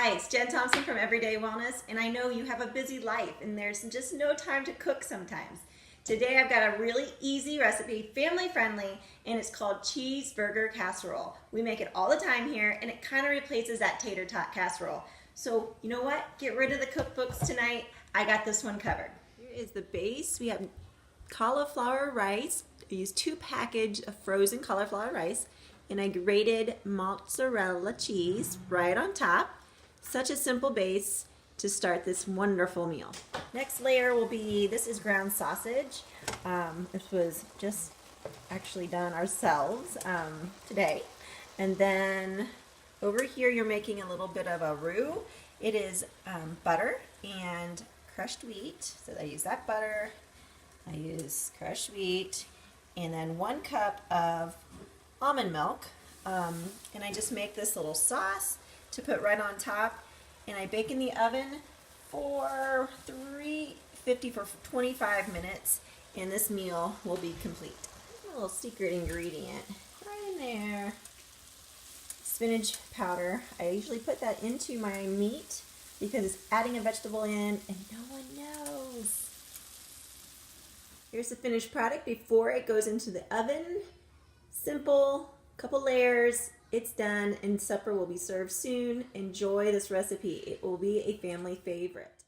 Hi, it's Jen Thompson from Everyday Wellness, and I know you have a busy life and there's just no time to cook sometimes. Today I've got a really easy recipe, family friendly, and it's called Cheeseburger Casserole. We make it all the time here, and it kind of replaces that Tator Tot Casserole. So you know what? Get rid of the cookbooks tonight. I got this one covered. Here is the base. We have cauliflower rice. I used 2 packages of frozen cauliflower rice, and I grated mozzarella cheese right on top. Such a simple base to start this wonderful meal. Next layer will be, this is ground sausage. This was just actually done ourselves today. And then over here you're making a little bit of a roux. It is butter and crushed wheat. So I use that butter, I use crushed wheat, and then 1 cup of almond milk. And I just make this little sauce to put right on top, and I bake in the oven for 350 for 25 minutes, and this meal will be complete. A little secret ingredient right in there. Spinach powder. I usually put that into my meat because it's adding a vegetable in and no one knows. Here's the finished product before it goes into the oven. Simple, couple layers, it's done, and supper will be served soon. Enjoy this recipe. It will be a family favorite.